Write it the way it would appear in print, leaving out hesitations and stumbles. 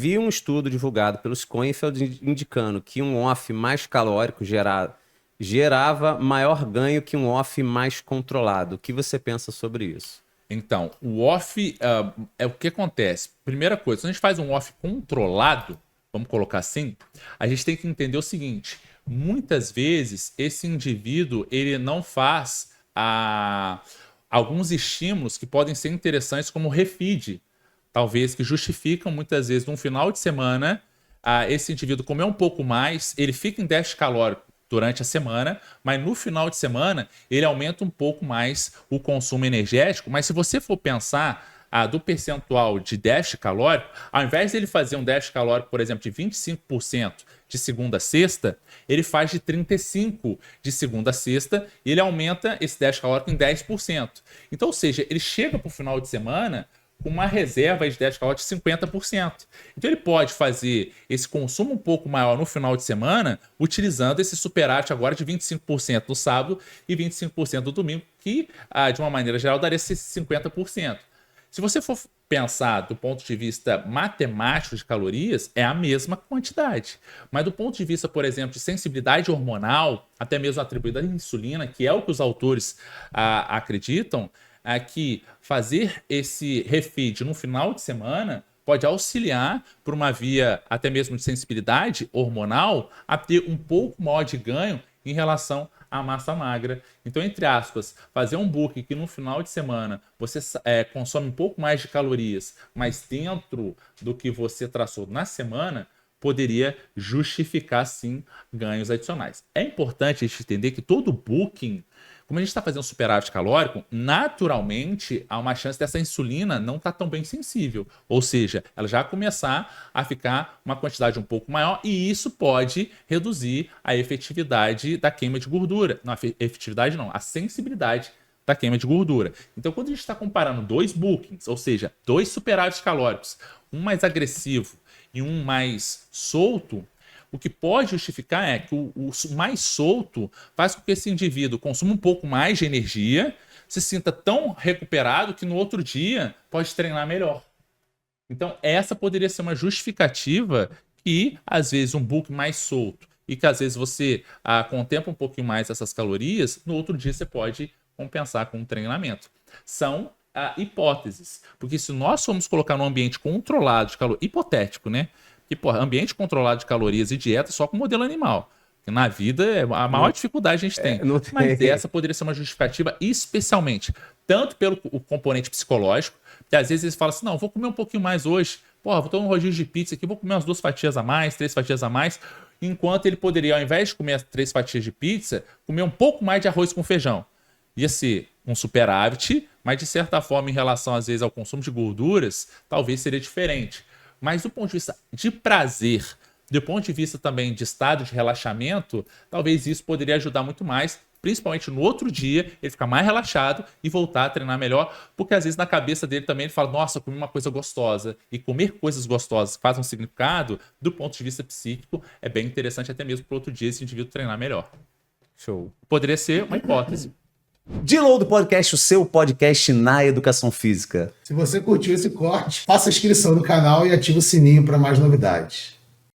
Vi um estudo divulgado pelo Schoenfeld indicando que um off mais calórico gerava maior ganho que um off mais controlado. O que você pensa sobre isso? Então, o off é o que acontece. Primeira coisa, quando a gente faz um off controlado, vamos colocar assim, a gente tem que entender o seguinte: muitas vezes esse indivíduo ele não faz alguns estímulos que podem ser interessantes, como refeed, talvez que justificam muitas vezes num final de semana esse indivíduo comer um pouco mais, ele fica em déficit calórico durante a semana, mas no final de semana ele aumenta um pouco mais o consumo energético. Mas se você for pensar do percentual de déficit calórico, ao invés dele fazer um déficit calórico, por exemplo, de 25% de segunda a sexta, ele faz de 35% de segunda a sexta e ele aumenta esse déficit calórico em 10%. Então, ou seja, ele chega para o final de semana com uma reserva de déficit calórico de 50%. Então ele pode fazer esse consumo um pouco maior no final de semana, utilizando esse superávit agora de 25% no sábado e 25% no domingo, que de uma maneira geral daria esses 50%. Se você for pensar do ponto de vista matemático de calorias, é a mesma quantidade. Mas do ponto de vista, por exemplo, de sensibilidade hormonal, até mesmo atribuída à insulina, que é o que os autores acreditam, que fazer esse refeed no final de semana pode auxiliar por uma via até mesmo de sensibilidade hormonal a ter um pouco maior de ganho em relação à massa magra. Então, entre aspas, fazer um book que no final de semana você consome um pouco mais de calorias, mas dentro do que você traçou na semana, poderia justificar, sim, ganhos adicionais. É importante a gente entender que todo booking, como a gente está fazendo superávit calórico, naturalmente há uma chance dessa insulina não estar tão bem sensível. Ou seja, ela já começar a ficar uma quantidade um pouco maior e isso pode reduzir a efetividade da queima de gordura. Não, a efetividade não, a sensibilidade da queima de gordura. Então, quando a gente está comparando dois bookings, ou seja, dois superávites calóricos, um mais agressivo e um mais solto, o que pode justificar é que o mais solto faz com que esse indivíduo consuma um pouco mais de energia, se sinta tão recuperado que no outro dia pode treinar melhor. Então, essa poderia ser uma justificativa que, às vezes, um book mais solto e que, às vezes, você contempla um pouquinho mais essas calorias, no outro dia você pode compensar com um treinamento. São hipóteses, porque se nós formos colocar num ambiente controlado de calor, hipotético, né? Que, porra, ambiente controlado de calorias e dieta só com modelo animal. Porque na vida, a maior dificuldade a gente tem. Mas essa poderia ser uma justificativa, especialmente, tanto pelo componente psicológico, que às vezes eles falam assim, não, vou comer um pouquinho mais hoje, porra, vou tomar um rodízio de pizza aqui, vou comer umas 2 fatias a mais, 3 fatias a mais, enquanto ele poderia, ao invés de comer as 3 fatias de pizza, comer um pouco mais de arroz com feijão. Ia ser um superávit, mas de certa forma, em relação, às vezes, ao consumo de gorduras, talvez seria diferente. Mas do ponto de vista de prazer, do ponto de vista também de estado de relaxamento, talvez isso poderia ajudar muito mais, principalmente no outro dia, ele ficar mais relaxado e voltar a treinar melhor, porque às vezes na cabeça dele também ele fala, nossa, comi uma coisa gostosa. E comer coisas gostosas que fazem um significado, do ponto de vista psíquico, é bem interessante até mesmo para o outro dia esse indivíduo treinar melhor. Show. Poderia ser uma hipótese. Download do podcast, o seu podcast na educação física. Se você curtiu esse corte, faça a inscrição no canal e ative o sininho para mais novidades.